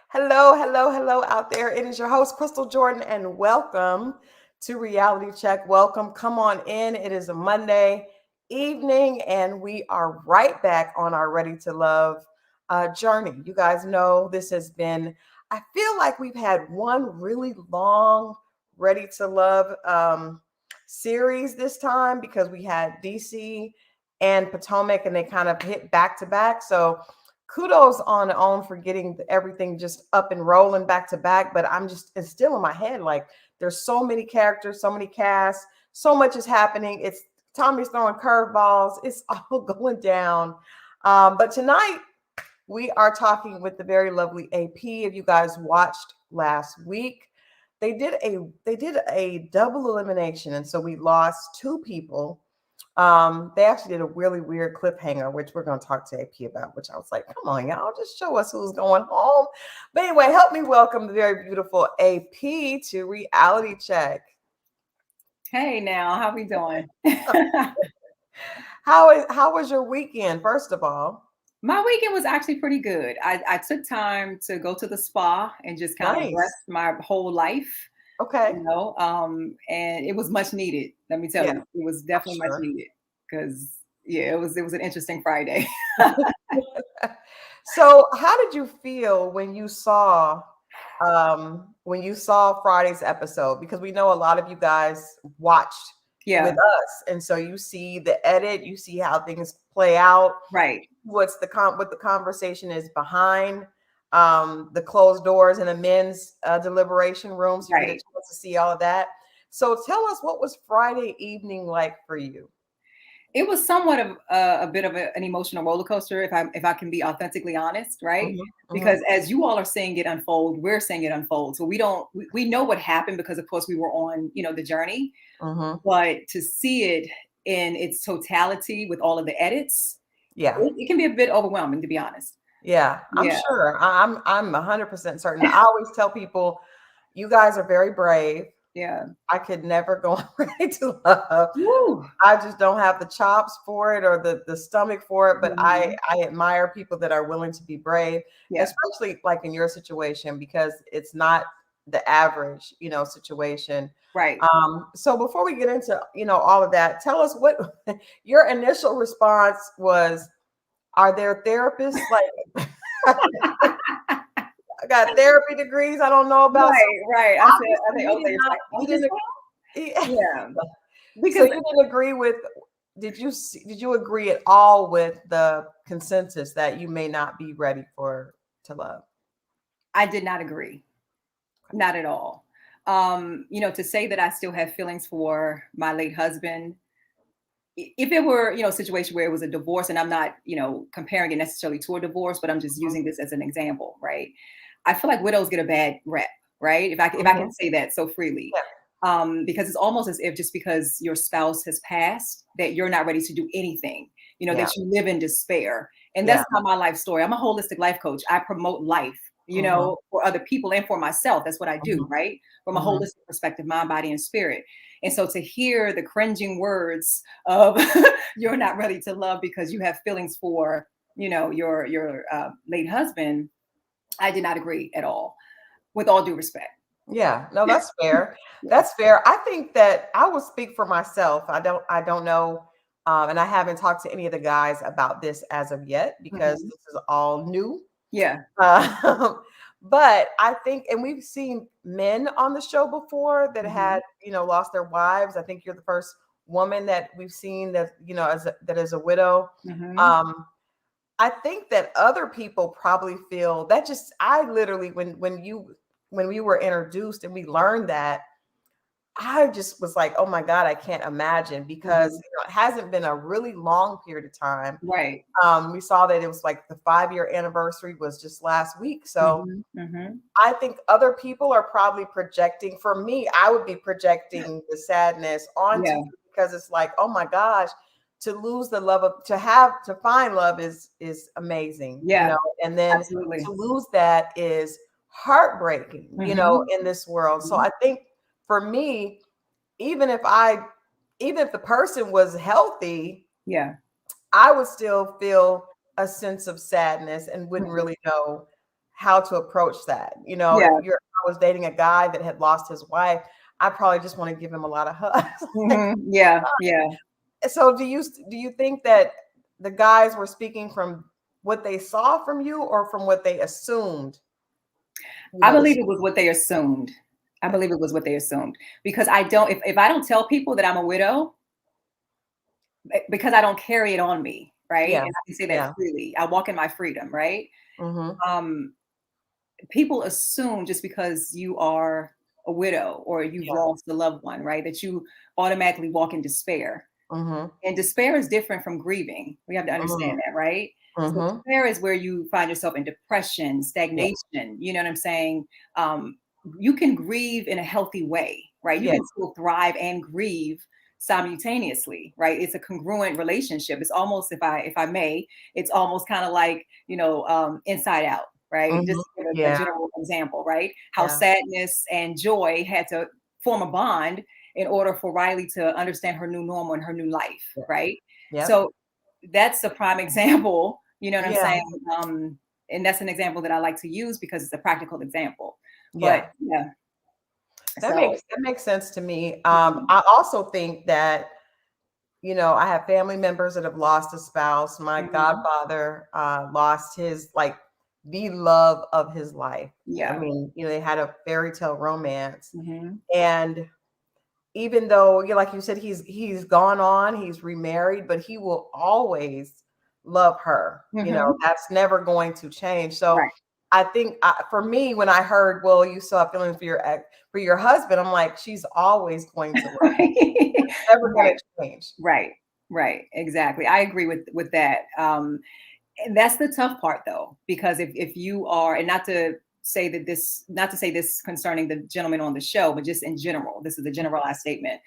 Hello, hello, hello out there. It is your host, Crystal Jordan, and welcome to Reality Check. Welcome. Come on in. It is a Monday evening, and we are right back on our Ready to Love journey. You guys know this has been, I feel like we've had one really long Ready to Love series this time because we had DC and Potomac, and they kind of hit back to back. So, kudos on own for getting everything just up and rolling back to back. But it's still in my head. Like there's so many characters, so many casts, so much is happening. It's Tommy's throwing curveballs. It's all going down. But tonight we are talking with the very lovely AP. If you guys watched last week, they did a double elimination, and so we lost two people. They actually did a really weird cliffhanger, which we're going to talk to AP about, which I was like, come on, y'all, just show us who's going home. But anyway, help me welcome the very beautiful AP to Reality Check. Hey now, how we doing? How was your weekend, first of all? My weekend was actually pretty good. I took time to go to the spa and just kind of rest Nice. my whole life, Okay. and it was much needed. Let me tell Yeah, you, it was I'm definitely much sure. needed because yeah, it was an interesting Friday. So, how did you feel when you saw Friday's episode? Because we know a lot of you guys watched with Yeah, us, and so you see the edit, you see how things play out, right, what the conversation is behind the closed doors in the men's deliberation room, so you get a right. chance to see all of that. So, tell us, what was Friday evening like for you? It was somewhat of a bit of an emotional roller coaster, if I can be authentically honest, right? Hmm. Because Hmm. as you all are seeing it unfold, we're seeing it unfold. So we know what happened because of course we were on the journey, Hmm. but to see it in its totality with all of the edits, Yeah. it can be a bit overwhelming, to be honest. Yeah, I'm Yeah, sure. I'm 100% certain. I always tell people, you guys are very brave. yeah. I could never go on Ready to Love. Woo. I just don't have the chops for it or the stomach for it. But Mhm. I admire people that are willing to be brave, Yeah, especially like in your situation, because it's not the average, situation. right. So before we get into, all of that, tell us what your initial response was. Are there therapists like I got therapy degrees I don't know about. So Right, right. I obviously think, oh, there's like, you oh, this didn't one? yeah. Yeah. So Because you didn't agree with did you agree at all with the consensus that you may not be ready for to love? I did not agree. Not at all. To say that I still have feelings for my late husband, if it were, a situation where it was a divorce, and I'm not, comparing it necessarily to a divorce, but I'm just Mhm. using this as an example, right? I feel like widows get a bad rep, right? If I can Mhm. say that so freely. Yeah. Because it's almost as if just because your spouse has passed, that you're not ready to do anything, Yeah. that you live in despair. And Yeah. that's not my life story. I'm a holistic life coach. I promote life, Mhm. for other people and for myself. That's what I do, Mhm. right? From a Mhm. holistic perspective, mind, body, and spirit. And so to hear the cringing words of you're not ready to love because you have feelings for, your late husband, I did not agree at all, with all due respect. Yeah, no, that's fair. That's fair. I think that I will speak for myself. I don't know, and I haven't talked to any of the guys about this as of yet because Hmm. this is all new. Yeah. Um, but I think, and we've seen men on the show before that Hmm. had, lost their wives. I think you're the first woman that we've seen that, that is a widow. Hmm. Um, I think that other people probably feel that just I literally when we were introduced and we learned that, I just was like, oh my God, I can't imagine because Hmm. it hasn't been a really long period of time. Right. We saw that it was like the 5-year anniversary was just last week. So Hmm. Hmm. I think other people are probably projecting. For me, I would be projecting the sadness onto Yeah. you because it's like, oh my gosh, to lose the love of to find love is amazing, Yeah. and then Absolutely. to lose that is heartbreaking, Hmm. in this world. So I think for me, even if I even if the person was healthy, Yeah. I would still feel a sense of sadness and wouldn't Mhm. really know how to approach that. If Yeah. I was dating a guy that had lost his wife, I probably just want to give him a lot of hugs. Yeah. Yeah. So do you think that the guys were speaking from what they saw from you or from what they assumed? I The believe it was what they assumed. I believe it was what they assumed because I don't, if I don't tell people that I'm a widow, because I don't carry it on me, right? yeah, And I can say that yeah, freely. I walk in my freedom, right? mm-hmm, Um, People assume just because you are a widow or you've yeah, lost a loved one, right, that you automatically walk in despair. mm-hmm, And despair is different from grieving. We have to mm-hmm, understand that, right? So mm-hmm, despair is where you find yourself in depression, yeah, stagnation. You know what I'm saying? Um, you can grieve in a healthy way, right? You yeah, can still thrive and grieve simultaneously, right? It's a congruent relationship. It's almost, if I may, it's almost kind of like, Inside Out, right? mm-hmm, Just to give a yeah, general example, right? How yeah, sadness and joy had to form a bond in order for Riley to understand her new normal and her new life, yeah, right? yep, So that's a prime example, you know what I'm yeah, saying? And that's an example that I like to use because it's a practical example. But yeah. yeah, That so makes that makes sense to me. mhm, I also think that I have family members that have lost a spouse. My mhm, godfather lost his the love of his life. I yeah, mean, they had a fairy tale romance, mhm, and even though, like you said, he's gone on, he's remarried, but he will always love her. mhm, That's never going to change. So right. I think for me, when I heard, well, you still have feelings for your husband, I'm like, she's always going to love him. Never going Right, to change. right, right, exactly. I agree with that. And that's the tough part though, because if you are, and not to say this concerning the gentleman on the show, but just in general, this is a generalized statement.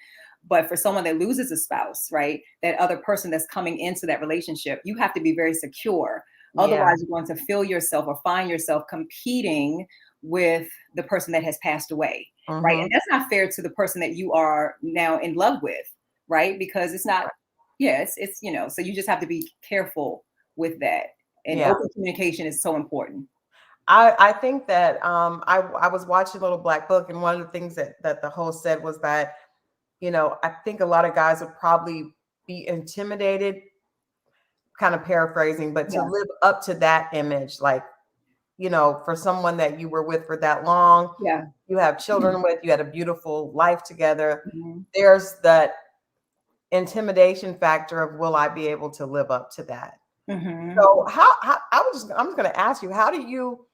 But for someone that loses a spouse, right, that other person that's coming into that relationship, you have to be very secure. Yeah. Otherwise, you're going to feel yourself or find yourself competing with the person that has passed away, right? Hmm. And that's not fair to the person that you are now in love with, right? Because it's not, yeah, so you just have to be careful with that. And Yeah. open communication is so important. I think that I was watching Little Black Book, and one of the things that the host said was that, I think a lot of guys would probably be intimidated, kind of paraphrasing, but to Yeah. live up to that image, like, for someone that you were with for that long, Yeah. you have children with, you had a beautiful life together. Mhm. There's that intimidation factor of, will I be able to live up to that? Mhm. So how I'm just going to ask you, how do you,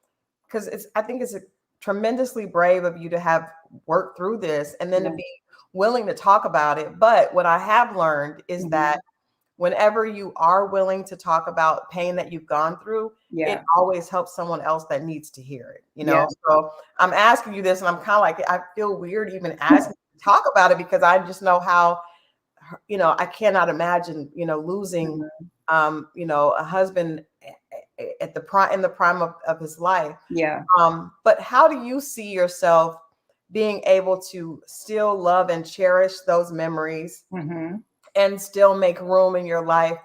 because I think it's tremendously brave of you to have worked through this and then to Yeah. be willing to talk about it. But what I have learned is that Mhm. whenever you are willing to talk about pain that you've gone through, it Yeah. always helps someone else that needs to hear it. Yeah. So I'm asking you this, and I'm kind of like, I feel weird even asking you to talk about it, because I just know how, I cannot imagine, losing, Mhm. a husband at the prime, in the prime of his life. Yeah. But how do you see yourself being able to still love and cherish those memories Mhm. and still make room in your life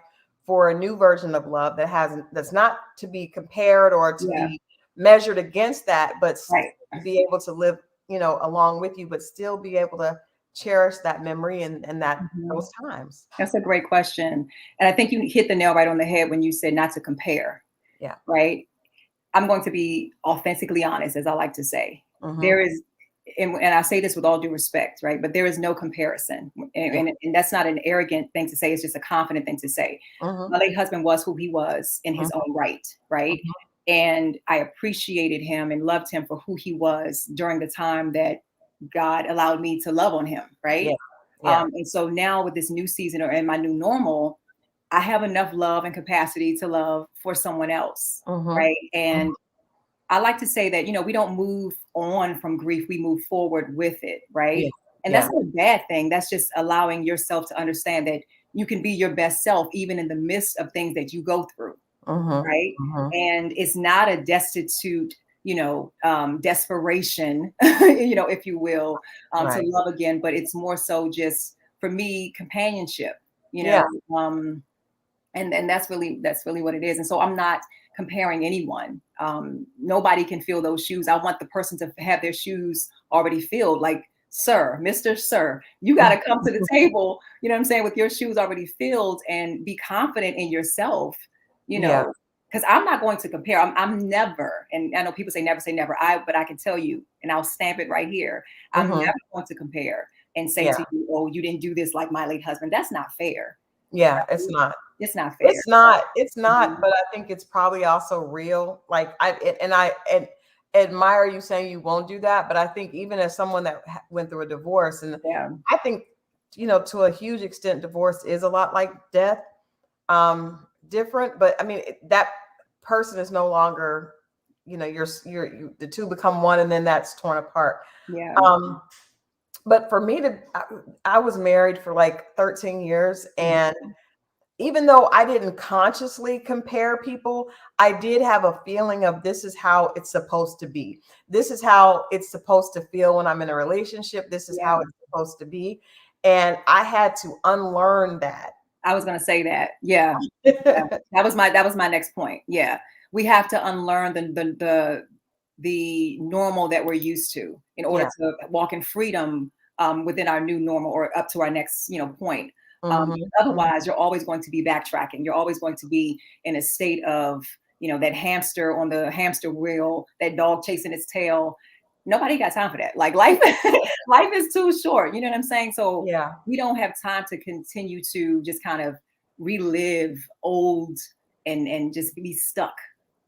for a new version of love that's not to be compared or to Yeah. be measured against that, but Right. to be able to live, along with you, but still be able to cherish that memory and those Mhm. times. That's a great question. And I think you hit the nail right on the head when you said not to compare, Yeah. right? I'm going to be authentically honest, as I like to say. Mm-hmm. There is, and I say this with all due respect, right? But there is no comparison. And, Yeah. and that's not an arrogant thing to say, it's just a confident thing to say. Mm-hmm. My late husband was who he was in his Mm-hmm. own right, right? And I appreciated him and loved him for who he was during the time that God allowed me to love on him, Yeah. right? Yeah. And so now with this new season or in my new normal, I have enough love and capacity to love for someone else, Mm-hmm. right? And I like to say that, we don't move on from grief, we move forward with it, Yeah. right? And Yeah. that's not a bad thing. That's just allowing yourself to understand that you can be your best self, even in the midst of things that you go through, Mm-hmm. right? Mm-hmm. And it's not a destitute, desperation, if you will, to Right. love again, but it's more so just for me, companionship, you Yeah. know, um, and that's really what it is. And so I'm not comparing anyone. Nobody can fill those shoes. I want the person to have their shoes already filled. Like, sir, Mr. Sir, you got to come to the table, you know what I'm saying, with your shoes already filled and be confident in yourself, you Yeah. know, because I'm not going to compare. I'm never, and I know people say never. But I can tell you, and I'll stamp it right here. I'm Hmm. never going to compare and say Yeah. to you, "Oh, you didn't do this like my late husband." That's not fair. Yeah. It's not. It's not fair. It's not. It's Mhm. not. But I think it's probably also real. Like I admire you saying you won't do that. But I think even as someone that went through a divorce, and Yeah, I think to a huge extent, divorce is a lot like death. Different, but I mean that person is no longer. The two become one, and then that's torn apart. yeah, Um, but for me I was married for like 13 years, and mhm, even though I didn't consciously compare people, I did have a feeling of this is how it's supposed to be. This is how it's supposed to feel when I'm in a relationship. This is yeah. how it's supposed to be. And I had to unlearn that. I was gonna say that. Yeah, yeah. That was my next point. Yeah, we have to unlearn the normal that we're used to in order Yeah. to walk in freedom within our new normal or up to our next point. Hmm. Otherwise, you're always going to be backtracking. You're always going to be in a state of that hamster on the hamster wheel, that dog chasing its tail. Nobody got time for that. Like life, life is too short. You know what I'm saying? So Yeah. we don't have time to continue to just kind of relive old and just be stuck.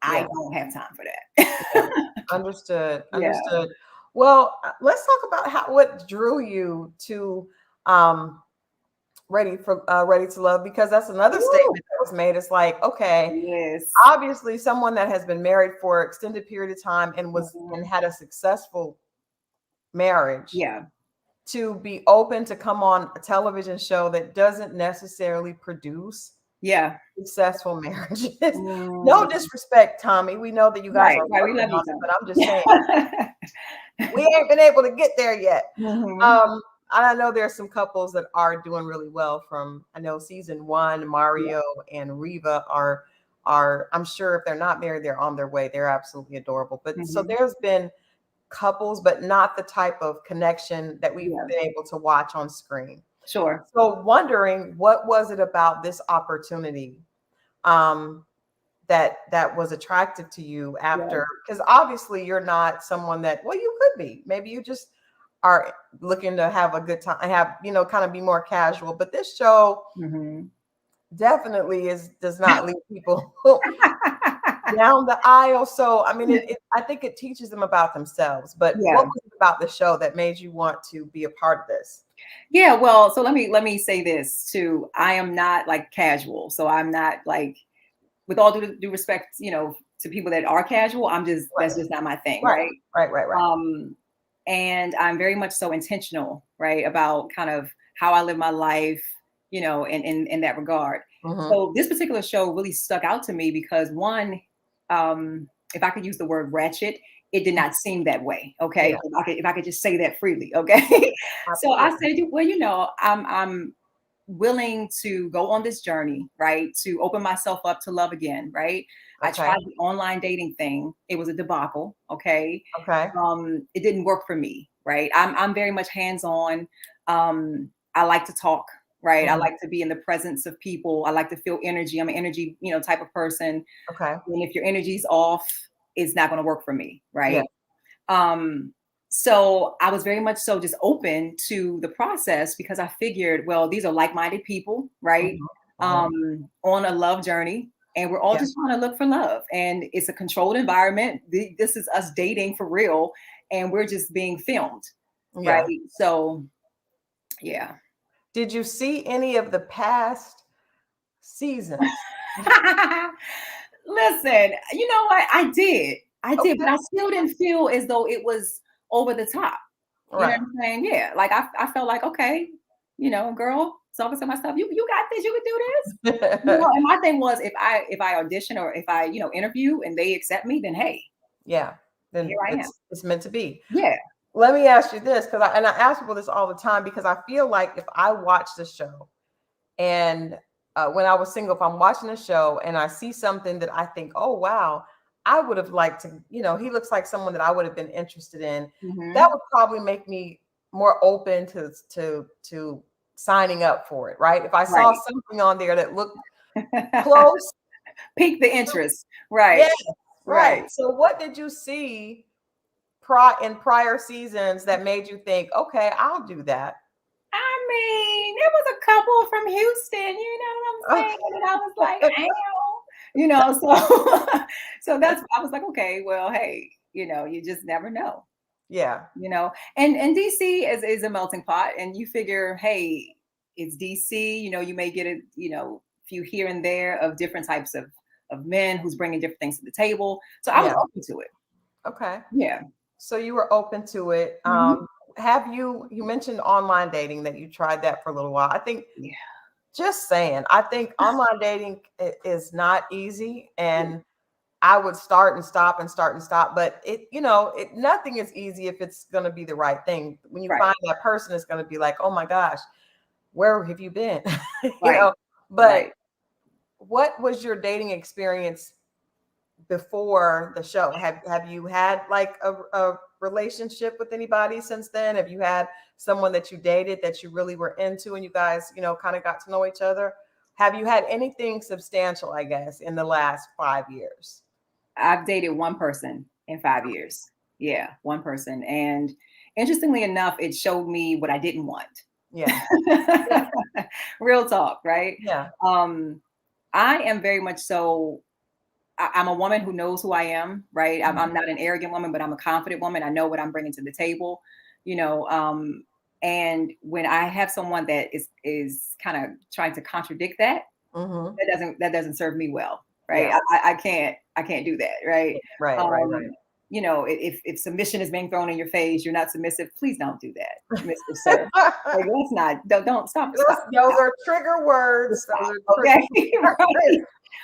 I Yeah. don't have time for Yeah. that. Understood. Yeah. Understood. Well, let's talk about what drew you to um ready to love, because that's another Woo! statement that was made. It's like, okay, Yes. obviously someone that has been married for an extended period of time and Mhm. had a successful marriage, Yeah. to be open to come on a television show that doesn't necessarily produce Yeah. successful marriages. No Mm. disrespect, Tommy. We know that you guys Right. are Right. We working love on you, it, but I'm just saying Tom. we ain't been able to get there yet. Mhm. Um, and I know there's some couples that are doing really well. From I know season one, Yeah. Mario and Riva are I'm sure if they're not married, they're on their way. They're absolutely adorable. But so Mhm. there's been couples, but not the type of connection that we've Yeah. been able to watch on screen. Sure. So wondering what was it about this opportunity um, that was attractive to you Yeah. after, because obviously you're not someone that, well, you could be, maybe you just are looking to have a good time, have kind of be more casual, but this show Mhm. definitely does not leave people down the aisle. So I mean I think it teaches them about themselves. But what Yeah. was it about the show that made you want to be a part of this? Yeah, well, so let me say this too. I am not like casual. So I'm not like, with all due respect, to people that are casual, that's Right, just not my thing, right, right? right. Um, and I'm very much so intentional, right, about kind of how I live my life, in that regard. Hmm. So this particular show really stuck out to me because one, if I could use the word ratchet, it did not seem that way. Yeah, Okay, if I could just say that freely. Okay, so I absolutely. said, well, I'm willing to go on this journey, right? To open myself up to love again, right? I Okay. tried the online dating thing. It was a debacle. Okay. Okay. It didn't work for me, right? I'm very much hands-on. I like to talk, right? I Hmm. like to be in the presence of people. I like to feel energy. I'm an energy, type of person. Okay. And if your energy's off, it's not going to work for me, Yeah. right? Um, so I was very much so just open to the process because I figured, well, these are like-minded people, right? Hmm. Hmm. On a love journey, and we're all Yeah. just trying to look for love. And it's a controlled environment. This is us dating for real, and we're just being filmed, right? Yeah. So, yeah. Did you see any of the past seasons? Listen, you know what? I did, but Okay. I still didn't feel as though it was over the top. You know Right. what I'm saying? Yeah. Like I felt like, okay, girl, talking to myself, you got this, you can do this. And my thing was if I audition or if I, interview and they accept me, then hey, Yeah. here Then I am. it's meant to be. Yeah. Let me ask you this, because I ask people this all the time, because I feel like if I watch the show and when I was single, if I'm watching a show and I see something that I think, oh wow, I would have liked to, he looks like someone that I would have been interested in. That Hmm. would probably make me more open to signing up for it, right? If I saw Right. something on there that looked close, Pique the interest. Right. yes, Right. right. So what did you see in prior seasons that made you think, okay, I'll do that? I mean, there was a couple from Houston, you know what I'm saying? And I was like, ow, so so that's I was like, okay, well, hey, you just never know, Yeah, And DC is a melting pot, and you figure, hey, it's DC, you may get few here and there of different types of men who's bringing different things to the table. So I was yeah. open to it. Okay. Yeah. So you were open to it. Mhm. Have you mentioned online dating, that you tried that for a little while? I think, Yeah. just saying, I think online dating is not easy, Yeah. and I would start and stop and start and stop, but nothing is easy if it's going to be the right thing. When you Right. find that person, it's going to be like, oh my gosh, where have you been? you Right. know, but Right. what was your dating experience before the show? Have you had like a relationship with anybody since then? Have you had someone that you dated that you really were into, and you guys, kind of got to know each other? Have you had anything substantial, I guess, in the last 5 years? I've dated one person in 5 years. Yeah, one person. And interestingly enough, it showed me what I didn't want. Yeah. Yeah. Real talk, right? Yeah. Um, I am very much so. I'm a woman who knows who I am, right? I'm Mhm. not an arrogant woman, but I'm a confident woman. I know what I'm bringing to the table, you know. And when I have someone that is kind of trying to contradict that, Mhm. that doesn't serve me well, right? Yeah. I can't do that, right? Right. Right. Um, Right. if submission is being thrown in your face, you're not submissive. Please don't do that, Mr. Sir. Like, let's not. Don't stop. Stop. Those Stop. are trigger words. Just Those stop. are trigger. Okay. Right.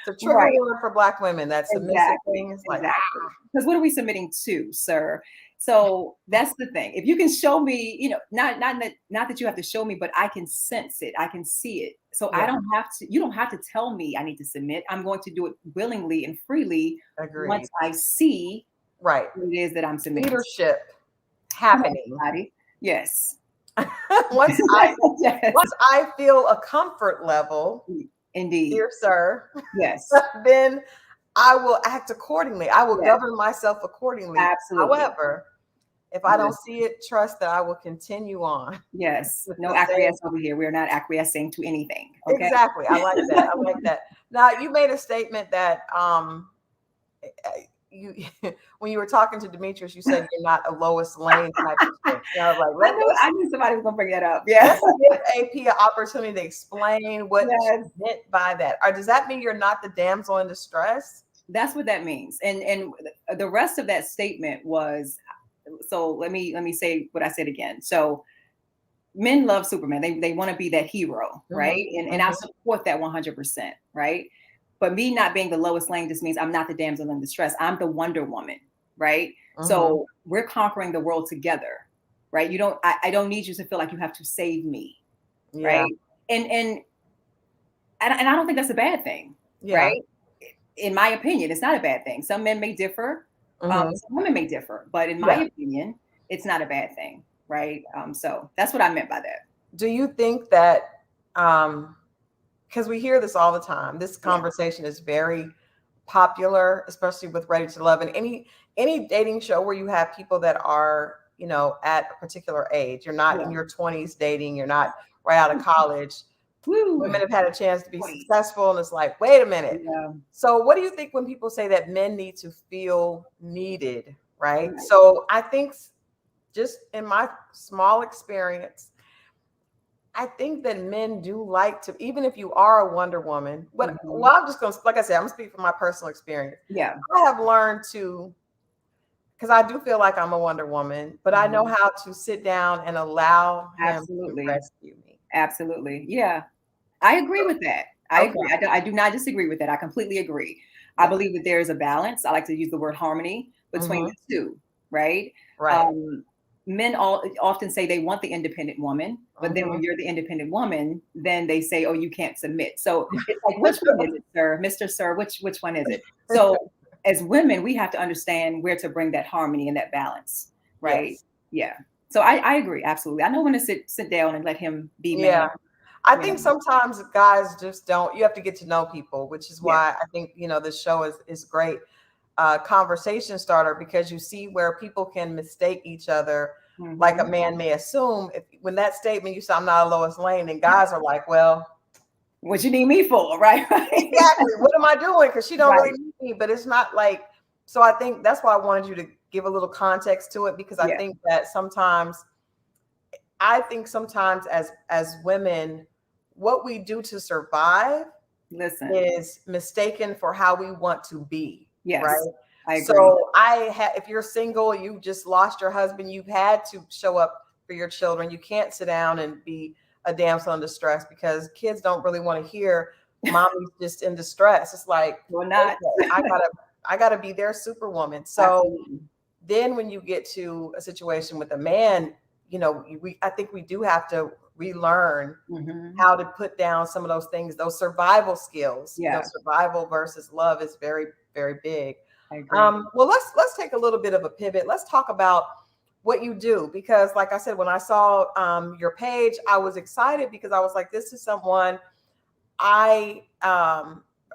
It's a trigger Right. word for Black women. That submissive Exactly. thing is like, Exactly. Because what are we submitting to, sir? So that's the thing. If you can show me, not that you have to show me, but I can sense it, I can see it. So I yeah, don't have to. You don't have to tell me I need to submit. I'm going to do it willingly and freely once agreed. I see Right. what it is that I'm submitting to. Leadership Come on, happening. somebody. Yes. once I Yes. once I feel a comfort level, Indeed. dear sir, Yes. then I will act accordingly. I will Yes. govern myself accordingly. Absolutely. However, if I don't Yes. see it, trust that I will continue on Yes. with No the same. acquiesce over here. We're not acquiescing to anything. Okay. Exactly. I like that. I like that. Now, you made a statement that you when you were talking to Demetrius, you said you're not a Lois Lane type of chick. So I was like, I knew somebody was gonna bring that up. Yeah. let's give AP an opportunity to explain what she Yes. meant by that. Or does that mean you're not the damsel in distress? That's what that means. And the rest of that statement was, so let me say what I said again. So men love Superman. They want to be that hero, Mm-hmm, right? And I mm-hmm, support that 100%, right? But me not being the Lois Lane just means I'm not the damsel in distress. I'm the Wonder Woman, right? mm-hmm. So we're conquering the world together, right? I don't need you to feel like you have to save me, Yeah, right? And and I don't think that's a bad thing, yeah. right? In my opinion, it's not a bad thing. Some men may differ, Mm-hmm. some women may differ, but in my Yeah. opinion, it's not a bad thing, right? So that's what I meant by that. Do you think that because we hear this all the time, this Yeah, conversation is very popular, especially with Ready to Love, and any dating show where you have people that are, at a particular age. You're not in yeah. your 20s dating, you're not right out of college. Woo. Women have had a chance to be 20. successful, and it's like, wait a minute. Yeah, So what do you think when people say that men need to feel needed, right? right. So I think, just in my small experience, I think that men do like to, even if you are a Wonder Woman. Mhm. Well, I'm just gonna, like I said, I'm gonna speak from my personal experience. Yeah. I have learned to, because I do feel like I'm a Wonder Woman, but I know Mhm. how to sit down and allow him to Absolutely. rescue me. Absolutely. Yeah. I agree with that. I Okay. agree. I do not disagree with that. I completely agree. I Yeah. believe that there is a balance. I like to use the word harmony between Hmm. the two, right? Right. Um, men all often say they want the independent woman, but then when Mhm. you're the independent woman, then they say, "Oh, you can't submit." So it's like, which one is it, sir, Mister Sir? Which one is it? So as women, we have to understand where to bring that harmony and that balance, right? Yes. Yeah. So I agree absolutely. I know when to sit down and let him be man. Yeah. I You know. think sometimes guys just don't, you have to get to know people, which is Yeah. why I think, this show is great conversation starter, because you see where people can mistake each other. Like a Hmm. man may assume, if when that statement you say, I'm not a Lois Lane, and guys are like, well, What you need me for, right? Right. exactly, what am I doing? Because she don't really Right. need me. But it's not like, so I think that's why I wanted you to give a little context to it, because I Yeah. think that sometimes, as women, what we do to survive Listen. is mistaken for how we want to be, right? Yes, I agree. So if you're single, you just lost your husband, you've had to show up for your children. You can't sit down and be a damsel in distress, because kids don't really want to hear mommy's just in distress. It's like, We're not. okay, I gotta be their superwoman. So Absolutely. then when you get to a situation with a man, I think we do have to relearn Hmm. how to put down some of those things, those survival skills. Yeah, Survival versus love is very, very big. I agree. Well, let's take a little bit of a pivot. Let's talk about what you do, because, like I said, when I saw your page, I was excited, because I was like, this is someone I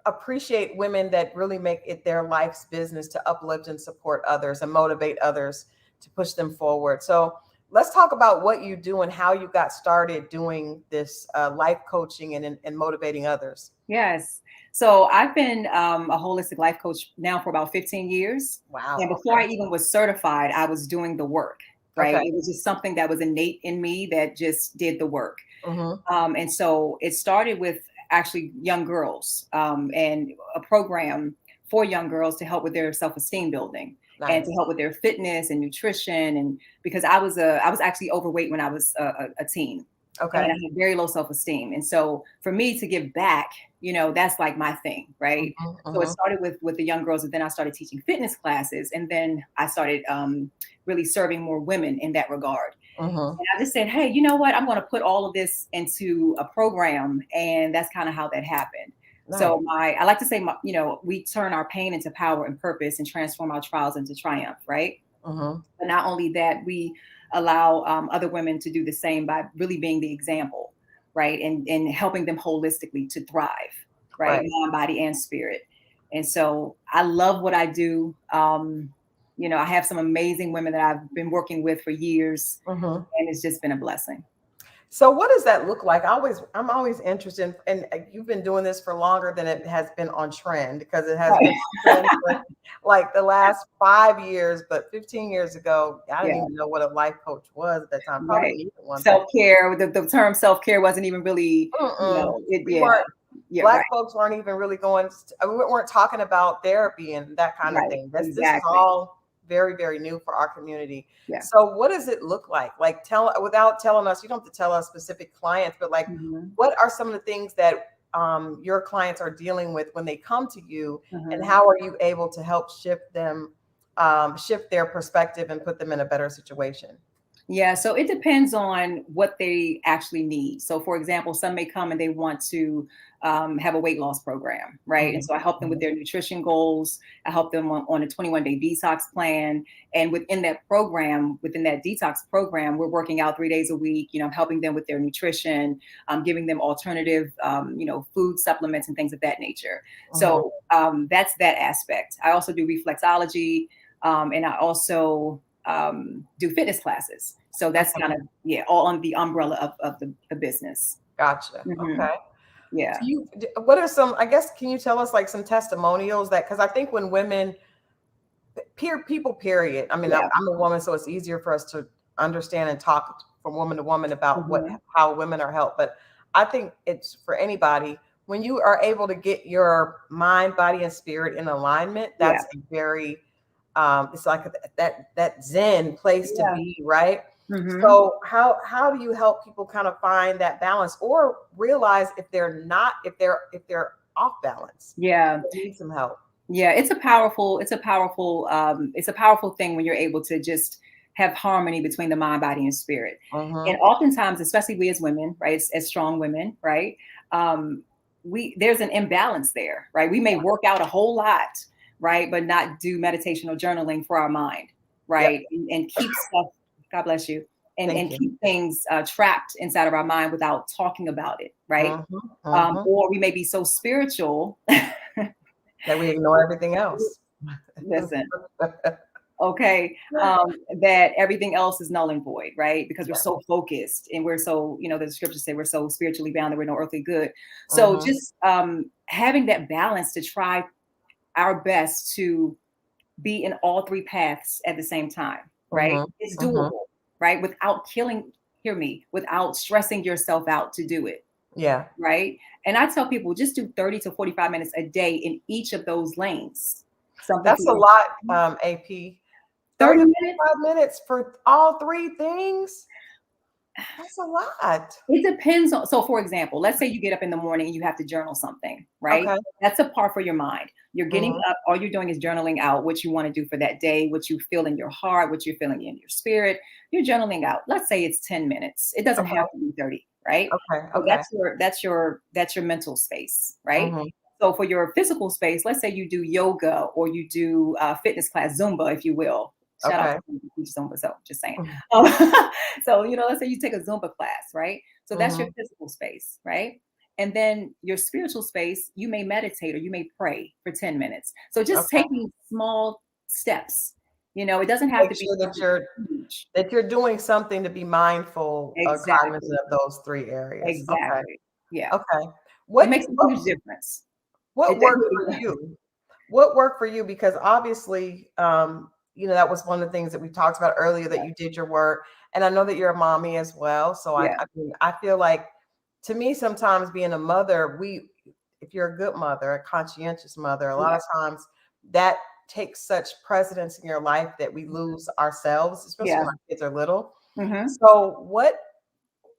appreciate, women that really make it their life's business to uplift and support others and motivate others to push them forward. So let's talk about what you do and how you got started doing this life coaching and motivating others. Yes. So I've been a holistic life coach now for about 15 years. And Wow. before I even was certified, I was doing the work, right? Okay. It was just something that was innate in me that just did the work. Mm-hmm. And so it started with actually young girls and a program for young girls to help with their self-esteem building and to Nice. help with their fitness and nutrition. And because I was actually overweight when I was a teen, and I Okay. had very low self-esteem. And so for me to give back, that's like my thing, right? Mm-hmm. So it Mm-hmm. started with the young girls, and then I started teaching fitness classes, and then I started really serving more women in that regard. Mm-hmm. And I just said, hey, you know what? I'm going to put all of this into a program. And that's kind of how that happened. Nice. So I like to say, we turn our pain into power and purpose and transform our trials into triumph, right? Mm-hmm. But not only that, we allow other women to do the same by really being the example, right? And helping them holistically to thrive, right? Right. Mind, body, and spirit. And so I love what I do. I have some amazing women that I've been working with for years, Mm-hmm. and it's just been a blessing. So what does that look like? I'm always interested and you've been doing this for longer than it has been on trend, because it has been Right. on trend for like the last 5 years, but 15 years ago, I didn't Yeah, even know what a life coach was at that time. Probably right. needed one, but Self-care, the term self-care wasn't even really, mm-mm. We yeah, weren't, yeah, Black right, folks weren't even really we weren't talking about therapy and that kind of right, thing. This is exactly. all very, very new for our community. Yeah. So what does it look like? Like, without telling us, you don't have to tell us specific clients, but like, Mhm, what are some of the things that your clients are dealing with when they come to you, and mhm. how are you able to help shift their perspective and put them in a better situation? Yeah, so it depends on what they actually need. So, for example, some may come and they want to have a weight loss program, right? And Mhm, so I help them with mhm. their nutrition goals. I help them on a 21-day detox plan. And within that detox program, we're working out 3 days a week, helping them with their nutrition, giving them alternative, food supplements and things of that nature. Mhm. So that's that aspect. I also do reflexology, and I also do fitness classes. So that's Okay. kind of, yeah, all on the umbrella of the business. Gotcha. Hmm. Okay. Yeah. What are some, I guess, can you tell us like some testimonials, that, because I think when women, people, period. I mean, Yeah. I'm a woman, so it's easier for us to understand and talk from woman to woman about Hmm. how women are helped. But I think it's for anybody, when you are able to get your mind, body, and spirit in alignment. Yeah. That's a very, it's like that Zen place to Yeah. be, right? Hmm. So how do you help people kind of find that balance, or realize if they're not, if they're off balance, Yeah. they need some help? Yeah. It's a powerful thing when you're able to just have harmony between the mind, body, and spirit. And Mm-hmm. oftentimes, especially we as women, right, as strong women, right, there's an imbalance there, right? We may work out a whole lot, right, but not do meditation or journaling for our mind, Yep. right, and keep stuff. God bless you. Thank And you. keep things trapped inside of our mind without talking about it, right? Mm-hmm. Mm-hmm. Or we may be so spiritual. That we ignore everything else. Listen, okay, that everything else is null and void, right? Because we're Yeah. so focused and we're so, the scriptures say we're so spiritually bound that we're no earthly good. So Mm-hmm. just having that balance to try our best to be in all three paths at the same time, right? Mm-hmm. It's Mm-hmm. doable, right? Without killing, hear me, without stressing yourself out to do it, Yeah. right? And I tell people just do 30 to 45 minutes a day in each of those lanes. Something for That's a your lot, AP. 30 30 to minutes. 45 minutes for all three things. That's a lot. It depends on, so for example, let's say you get up in the morning and you have to journal something, right? Okay. That's a part for your mind. You're getting Mm-hmm. up, all you're doing is journaling out what you want to do for that day, what you feel in your heart, what you're feeling in your spirit. You're journaling out. Let's say it's 10 minutes. It doesn't Okay. have to be 30, right? Okay. So Okay. that's your mental space, right? Mm-hmm. So for your physical space, let's say you do yoga or you do fitness class, Zumba, if you will. Shout out Okay. to people who teach Zumba, so just saying. Mm-hmm. Um, so, let's say you take a Zumba class, right? So that's your Mm-hmm. physical space, right? And then your spiritual space, you may meditate or you may pray for 10 minutes. So just Okay. taking small steps, it doesn't have Make to be sure that you're huge. doing something to be mindful or Exactly. cognizant of those three areas. Okay. Exactly. Yeah. Okay. It What makes a what huge difference. what It worked really for does. you? What worked for you? Because obviously, that was one of the things that we talked about earlier, that you did your work. And I know that you're a mommy as well. So Yeah. I feel like, to me, sometimes being a mother, if you're a good mother, a conscientious mother, a lot Yeah. of times that takes such precedence in your life that we lose ourselves, especially Yeah. when our kids are little. Hmm. So what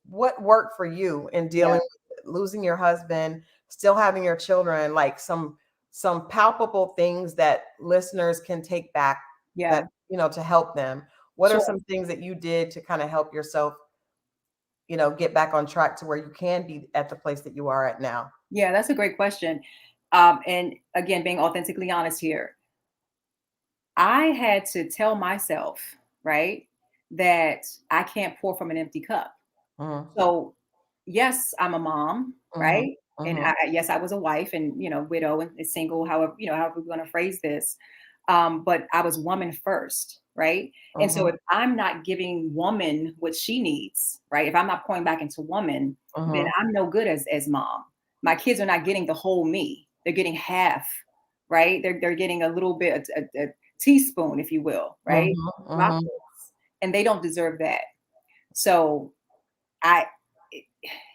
worked for you in Yeah. dealing with losing your husband, still having your children, like some palpable things that listeners can take back, that, Yeah. to help them? What are Sure. some things that you did to kind of help yourself, get back on track to where you can be at the place that you are at now? Yeah, that's a great question. And again, being authentically honest here, I had to tell myself, right, that I can't pour from an empty cup. Mm-hmm. So, yes, I'm a mom, Mm-hmm. right? And Mm-hmm. yes, I was a wife and, widow and single, however, however we're going to phrase this. But I was woman first, right? And so Mm-hmm. if I'm not giving woman what she needs, right? If I'm not pouring back into woman, then Mm-hmm. I'm no good as mom. My kids are not getting the whole me. They're getting half, right? They're getting a little bit, a teaspoon, if you will, right? Mm-hmm. Mm-hmm. Droplets. And they don't deserve that. So I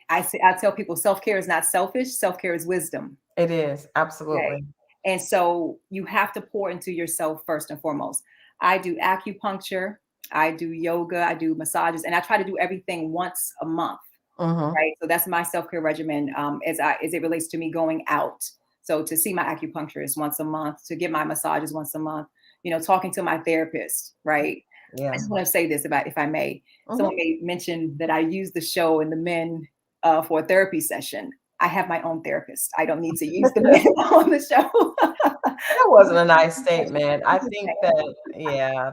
I tell people self-care is not selfish. Self-care is wisdom. It is, Okay. absolutely. And so you have to pour into yourself first and foremost. I do acupuncture, I do yoga, I do massages, and I try to do everything once a month. Mm-hmm. Right. So that's my self-care regimen as it relates to me going out. So to see my acupuncturist once a month, to get my massages once a month, talking to my therapist, right? I Yeah. just want to say this about, if I may. Someone Mm-hmm. may mention that I use the show and the men for a therapy session. I have my own therapist. I don't need to use the men on the show. That wasn't a nice statement. I think that, yeah,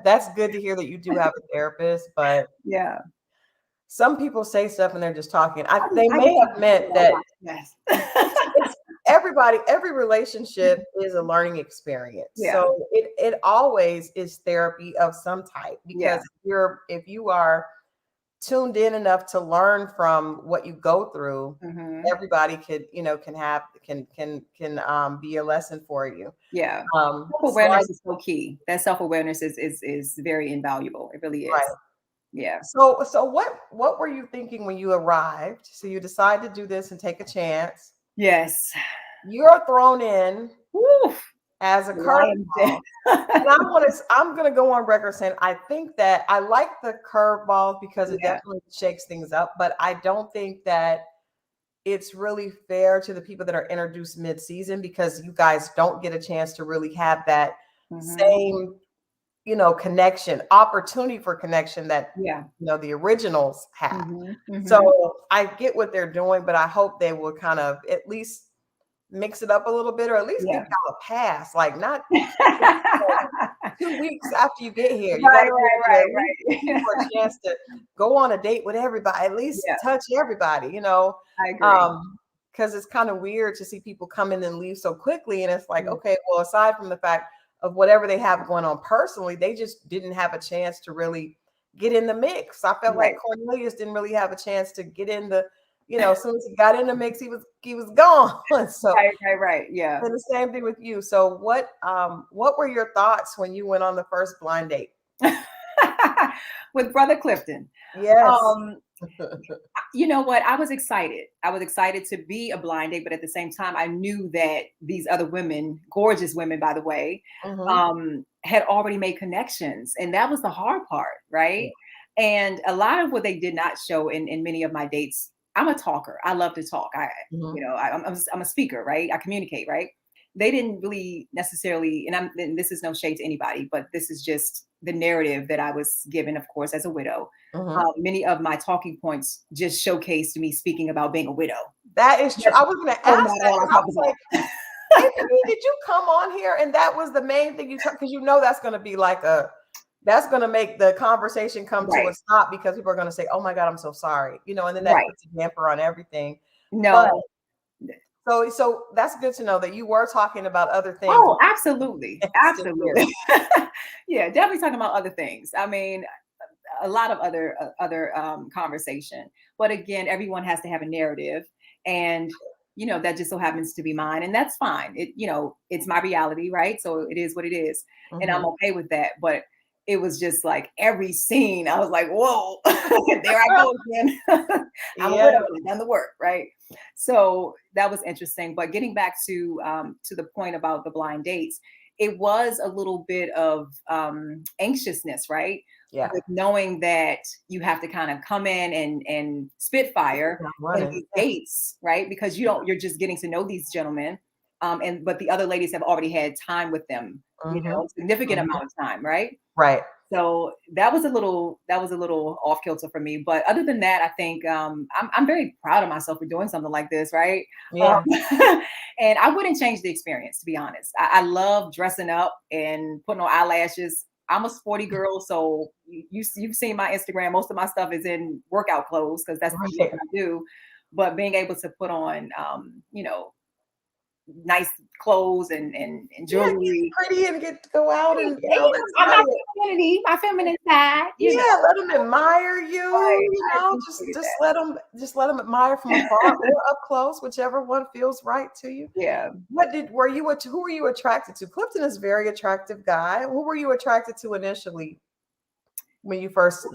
that's good to hear that you do have a therapist, but Yeah. some people say stuff and they're just talking. They I may just have meant that yes. it's every relationship is a learning experience. Yeah. So it always is therapy of some type, because Yeah. if you are tuned in enough to learn from what you go through, Hmm. everybody can be a lesson for you. Yeah. So I Self-awareness is so key. That self-awareness is very invaluable. It really right. is. Yeah. So what were you thinking when you arrived? So you decide to do this and take a chance. Yes. You're thrown in Woo. as a Lion curveball. den. And I'm gonna go on record saying I think that I like the curveball because it Yeah. definitely shakes things up, but I don't think that it's really fair to the people that are introduced mid-season, because you guys don't get a chance to really have that Hmm. same, connection, opportunity for connection that, Yeah. the originals had. Mm-hmm. So I get what they're doing, but I hope they will kind of at least mix it up a little bit, or at least give Yeah. y'all a pass. Like, not 2 weeks after you get here. You got Right, to be able to at least give right, people right. a chance to go on a date with everybody, at least Yeah, touch everybody, I agree. because it's kind of weird to see people come in and leave so quickly. And it's like, Mm. okay, well, aside from the fact of whatever they have going on personally, they just didn't have a chance to really get in the mix. I felt like Right. Cornelius didn't really have a chance to get in the, as soon as he got in the mix, he was gone. So, Right. Yeah. and the same thing with you. So what were your thoughts when you went on the first blind date? With Brother Clifton. Yes. Um, you know what? I was excited. I was excited to be a blind date, but at the same time, I knew that these other women, gorgeous women, by the way, Mm-hmm. had already made connections. And that was the hard part, right? And a lot of what they did not show in many of my dates, I'm a talker. I love to talk. Mm-hmm. I'm a speaker, right? I communicate, right? They didn't really necessarily, and this is no shade to anybody, but this is just the narrative that I was given, of course, as a widow. Mm-hmm. Many of my talking points just showcased me speaking about being a widow. That is true. That's I was going to so ask not that all I because I talk was like, about. Anthony, did you come on here and that was the main thing you talk? Because that's going to be like that's going to make the conversation come to a Right, stop, because people are going to say, "Oh my God, I'm so sorry," and then that right. puts a damper on everything. But No. so that's good to know that you were talking about other things. Oh, absolutely. It's just here. Absolutely. Yeah, definitely talking about other things. I mean, a lot of other conversation. But again, everyone has to have a narrative, and that just so happens to be mine, and that's fine. It's my reality, right? So it is what it is, and I'm Mm-hmm. okay with that. But it was just like every scene, I was like, whoa, there I go again. I'm a Yeah. widow, I've done the work, right? So that was interesting. But getting back to the point about the blind dates, it was a little bit of anxiousness, right? Yeah. With knowing that you have to kind of come in and spitfire I'm in running. these Yeah. dates, right? Because you're just getting to know these gentlemen. But the other ladies have already had time with them, Mm-hmm. significant Mm-hmm. amount of time, right? Right. So that was a little off kilter for me. But other than that, I think I'm very proud of myself for doing something like this, right? Um, Yeah. and I wouldn't change the experience, to be honest. I love dressing up and putting on eyelashes. I'm a sporty girl, so you've seen my Instagram. Most of my stuff is in workout clothes because that's what Right. I do. But being able to put on, nice clothes and Yeah, get jewelry. pretty and get to go out, and that's I'm about not it. my feminine side, Yeah, let them admire you, Right. I just appreciate just that. let them admire from afar or up close, whichever one feels right to you. Yeah. Who were you attracted to? Clifton is a very attractive guy. Who were you attracted to initially when you first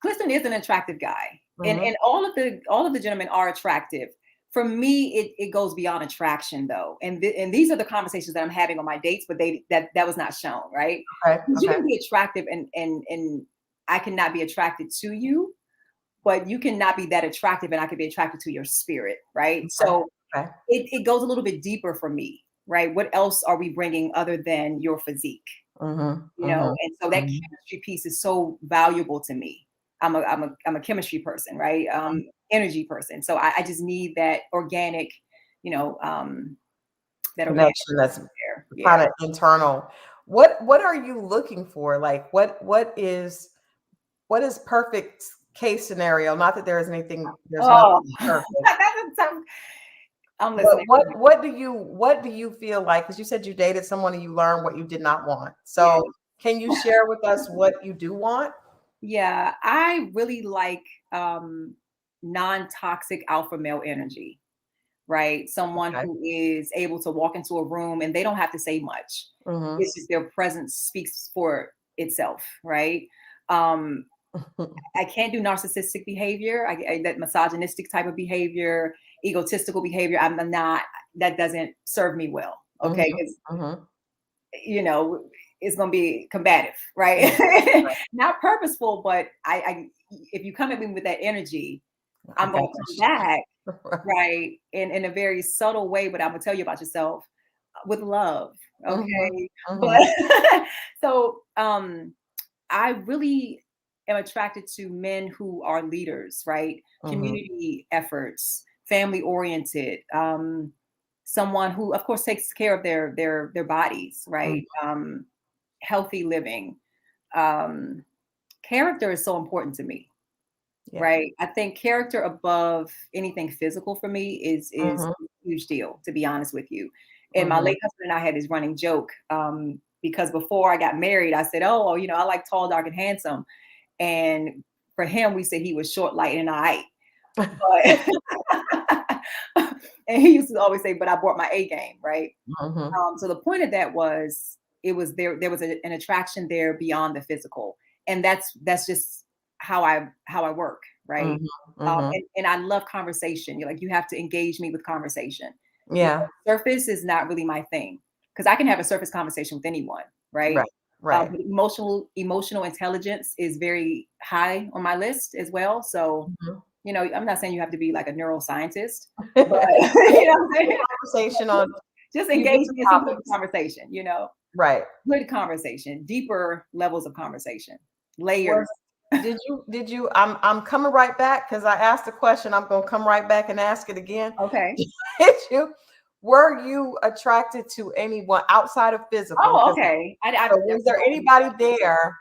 Clifton is an attractive guy, and Mhm. all of the gentlemen are attractive. For me, it goes beyond attraction though, and these are the conversations that I'm having on my dates, but that was not shown, right? Okay, Because you okay. can be attractive, and I cannot be attracted to you, but you cannot be that attractive, and I can be attracted to your spirit, right? Okay, So okay. it goes a little bit deeper for me, right? What else are we bringing other than your physique? Mhm, mhm, And so that mhm. chemistry piece is so valuable to me. I'm a chemistry person, right? Energy person. So I just need that organic, you know, um, that organic Connection that's there. Yeah. kind of internal. What are you looking for? Like what is perfect case scenario? Not that there's Oh, nothing perfect. that's a tough. I'm But listening. what do you feel like? Because you said you dated someone and you learned what you did not want. Yeah. So can you share with us what you do want? Yeah. I really like non-toxic alpha male energy, right? Someone Okay. who is able to walk into a room and they don't have to say much. Mm-hmm. It's just their presence speaks for itself, right? Um, I can't do narcissistic behavior, that misogynistic type of behavior, egotistical behavior. I'm not, that doesn't serve me well. Okay. Mm-hmm. Because, Mm-hmm. you know, it's going to be combative, Right. right? Not purposeful, but if you come at me with that energy, I I'm got going to come this. back, right, in a very subtle way, but I'm gonna tell you about yourself. with love. Mhm. Okay. But Mhm. so I really am attracted to men who are leaders, right? Mhm. Community efforts, family oriented, someone who of course takes care of their bodies, Mhm. right? Healthy living. Um, character is so important to me, Yeah. right? I think character above anything physical for me is Mhm. a huge deal, to be honest with you. And my Mhm. late husband and I had this running joke, because before I got married, I said, "Oh, well, I like tall, dark, and handsome." And for him, we said he was short, light, and I. But and he used to always say, "But I brought my A game," right? Mhm. So the point of that was it was there. There was an attraction there beyond the physical, and that's just how I work, right? Mhm. Mhm. And I love conversation. You're like you have to engage me with conversation. Yeah. Surface is not really my thing because I can have a surface conversation with anyone, right? Right. Right. But emotional intelligence is very high on my list as well. So Mhm. I'm not saying you have to be like a neuroscientist, but Yeah, you know what I'm saying? conversation on Just few engage different me in some good topics. conversation, Right. good conversation, deeper levels of conversation, Was layers. did you I'm coming right back because I asked a question. I'm gonna come right back and ask it again. Okay. Did you were you attracted to anyone outside of physical? Oh, Because okay. I so was there definitely don't anybody there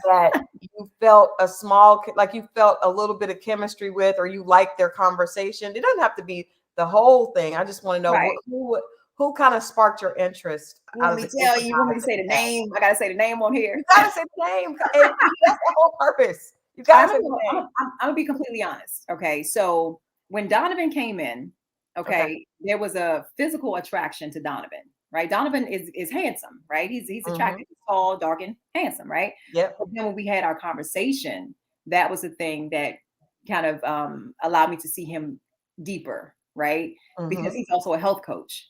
that you felt like you felt a little bit of chemistry with, or you liked their conversation? It doesn't have to be the whole thing. I just want to know right. who kind of sparked your interest You out want of me the to group tell of you? You want me guys to that say you the had? name? I gotta say the name on here. You gotta say the name. That's the whole purpose. You gotta I'm say gonna, the I'm, name. gonna- I'm gonna be completely honest. Okay, so when Donovan came in, Okay. okay, there was a physical attraction to Donovan, right? Donovan is handsome, right? He's Hmm. attractive, he's tall, dark, and handsome, right? Yep. But then when we had our conversation, that was the thing that kind of allowed me to see him deeper, right? Because Hmm. he's also a health coach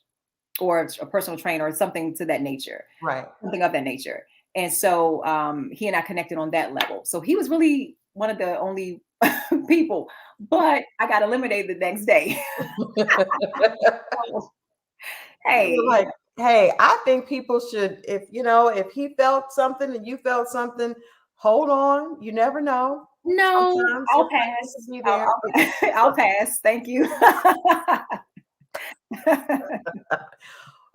or a personal trainer or something to that nature, Right. something of that nature. And so he and I connected on that level. So he was really one of the only people, but I got eliminated the next day. You're Hey, like, hey, I think people should, if he felt something and you felt something, hold on. You never know. no, Sometimes I'll somebody could pass. be I'll, there. I'll, I'll pass. Thank you.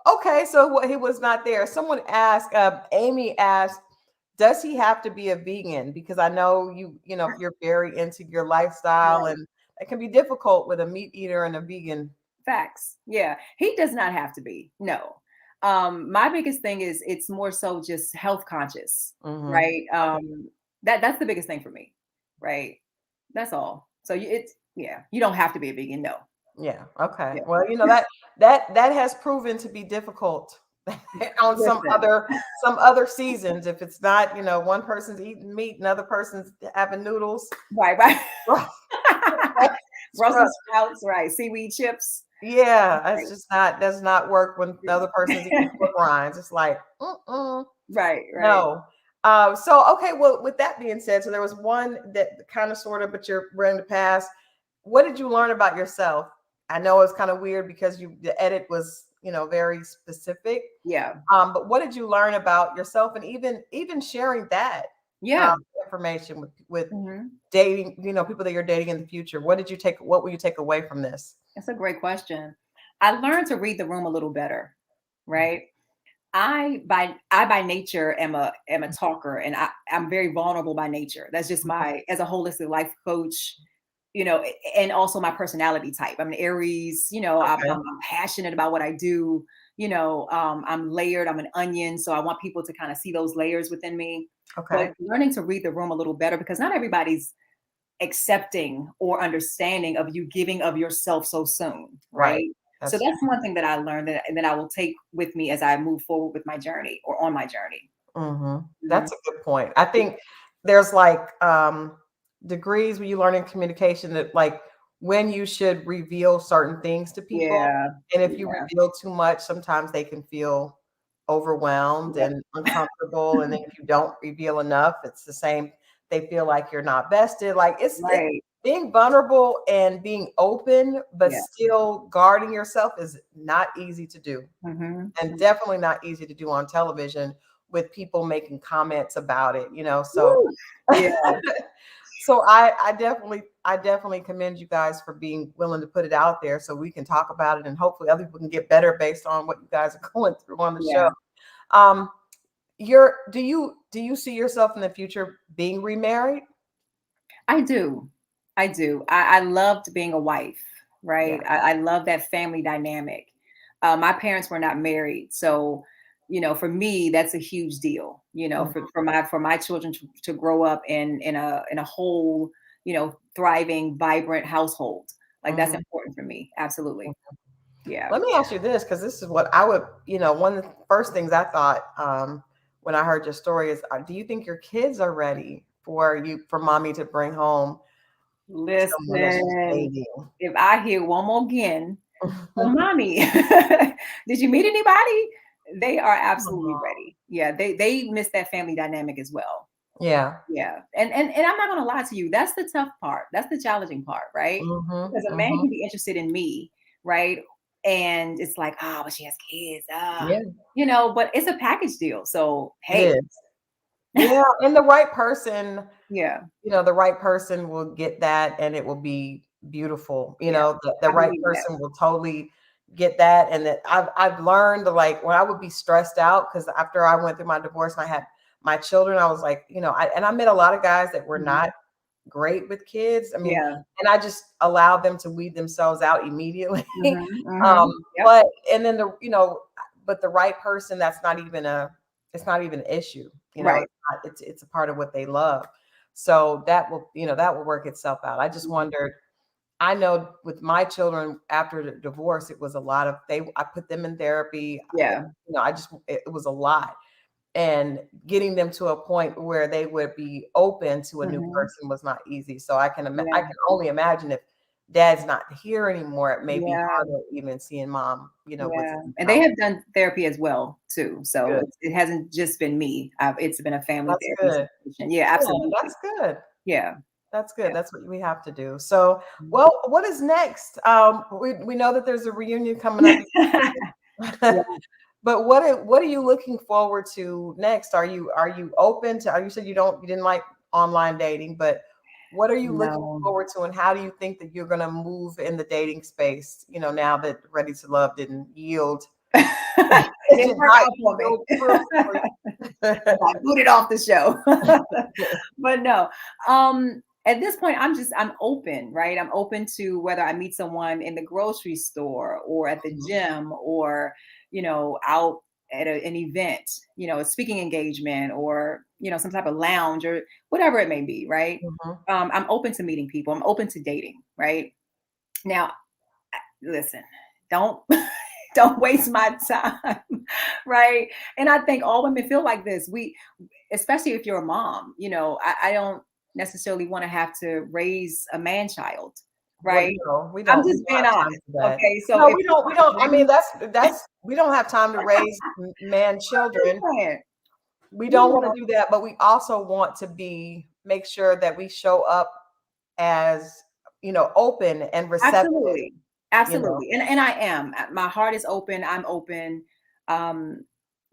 Okay, so what he was not there. Someone asked, Amy asked, does he have to be a vegan? Because I know you're very into your lifestyle, Right. and it can be difficult with a meat eater and a vegan. Facts. Yeah. He does not have to be. No. My biggest thing is it's more so just health conscious, Hmm. right? That's the biggest thing for me, right? That's all. So it's yeah, you don't have to be a vegan, no. Yeah. Okay. Yeah. Well, that has proven to be difficult on Listen, some other seasons. If it's not, one person's eating meat, another person's having noodles. right, right. Scrub. Brussels sprouts, right? Seaweed chips. Yeah, it's Right, just not does not work when the other person's eating pork rinds. It's like, right, right. no. So okay, well, with that being said, so there was one that kind of sort of, but you're running to pass. What did you learn about yourself? I know it's kind of weird because the edit was, very specific. Yeah. But what did you learn about yourself, and even sharing that Yeah. information with Mhm. dating, people that you're dating in the future? What will you take away from this? That's a great question. I learned to read the room a little better, right? I by nature am a talker and I'm very vulnerable by nature. That's just my as a holistic life coach, and also my personality type. I'm an Aries, Okay. I'm passionate about what I do. I'm layered, I'm an onion. So I want people to kind of see those layers within me. But Okay. learning to read the room a little better because not everybody's accepting or understanding of you giving of yourself so soon, Right. right? So That's that's one thing that I learned that I will take with me as I move forward with my journey or on my journey. Mhm. That's a good point. I think there's like degrees when you learn in communication that like when you should reveal certain things to people. Yeah. And if you Yeah. reveal too much, sometimes they can feel overwhelmed Yep. and uncomfortable. And then if you don't reveal enough, it's the same. They feel like you're not vested. Like it's Right. being vulnerable and being open, but Yeah. still guarding yourself is not easy to do, Hmm. and definitely not easy to do on television with people making comments about it, you know. So, Woo. Yeah. so I definitely commend you guys for being willing to put it out there so we can talk about it and hopefully other people can get better based on what you guys are going through on the show. Yeah. Um, do you see yourself in the future being remarried? I do. I do. I loved being a wife, Yeah. right? I love that family dynamic. My parents were not married, so for me, that's a huge deal. Mhm, For my children to grow up in a whole, thriving, vibrant household. Like that's mhm. important for me. Absolutely. Yeah. Let me ask you this, because this is what I would, one of the first things I thought when I heard your story is, do you think your kids are ready for mommy to bring home someone that she's Listen, dating? if I hear one more again, "Oh, mommy, did you meet anybody?" They are absolutely Oh, ready. Yeah, they miss that family dynamic as well. yeah. Yeah, and I'm not gonna lie to you, that's the tough part. That's the challenging part, right? Hmm. Because a man Hmm. can be interested in me, right? And it's like, "Ah, but she has kids, Yeah, but it's a package deal. So it hey, is. Yeah, and the right person, yeah, the right person will get that and it will be beautiful. yeah, The I right believe that. person will totally get that. And that I've learned, like, when I would be stressed out, because after I went through my divorce and I had my children, I was like, I met a lot of guys that were Mhm. not great with kids. I mean, Yeah. and I just allowed them to weed themselves out immediately. Mhm, um, mhm. Yep. but and then but the right person, that's not even it's not even an issue. Right. It's a part of what they love. So that will work itself out. I just Mhm. wondered. I know with my children after the divorce, it was a lot of I put them in therapy. Yeah. I just it was a lot, and getting them to a point where they would be open to a new Mhm. person was not easy. So I Yeah. can only imagine if dad's not here anymore, it may be Yeah. harder even seeing mom, with Yeah, and they how have done therapy as well too, so good. it hasn't just been me. It's been a family That's therapy good. situation. Yeah, Yeah, absolutely. that's good. Yeah, That's good. yeah. That's what we have to do. So, Mhm. well, what is next? We know that there's a reunion coming up. Yeah, But what are you looking forward to next? Are you open to? You said you didn't like online dating, but what are you looking no. forward to, and how do you think that you're going to move in the dating space? Now that Ready to Love didn't yield, it Didn't did work not out for me. yield fruit for you. I booted off the show. But no, at this point, I'm open, right? I'm open to whether I meet someone in the grocery store or at the gym or, out at an event, a speaking engagement or, some type of lounge or whatever it may be, right? Mhm. I'm open to meeting people. I'm open to dating, right? Now, listen, don't don't waste my time, right? And I think all women feel like this. Especially if you're a mom, I don't necessarily want to have to raise a man child, Well, right? we I'm don't just being have time honest. for that. Okay. So No, if we don't. I mean, that's we don't have time to raise man children. saying, We you don't want know, to do that, but we also want to make sure that we show up as, open and receptive, absolutely. you know. Absolutely. And I am. My heart is open. I'm open. Um,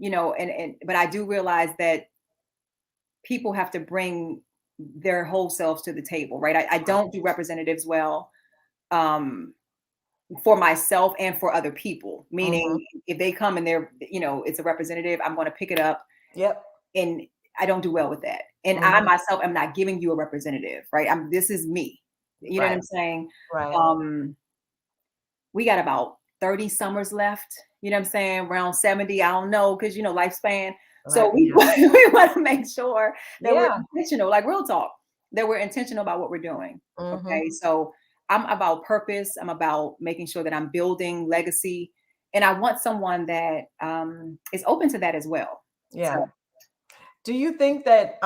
and but I do realize that people have to bring their whole selves to the table, right? I don't do representatives well. Um, for myself and for other people. Hmm. Meaning, if they come and it's a representative, I'm going to pick it up, Yep. and I don't do well with that. And I Hmm. myself am not giving you a representative, right? This is me. You know what Right. I'm saying? Right. Um, we got about 30 summers left. You know what I'm saying? Around 70, I don't know, because lifespan. So Right. we Yeah. we want to make sure that we're Yeah. intentional, like real talk, that we're intentional about what we're doing. Hmm. Okay. So I'm about purpose. I'm about making sure that I'm building legacy. And I want someone that is open to that as well. So Yeah. Do you think that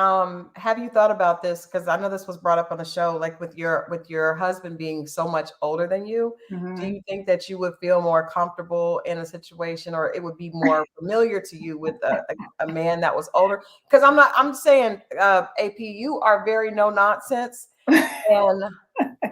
have you thought about this? Because I know this was brought up on the show, like with your husband being so mumuch older than you. Do mhm. you think that you would feel more comfortable in a situation, or it would be more familiar to you with a man that was older? Because I'm saying, AP, you are very no nonsense, and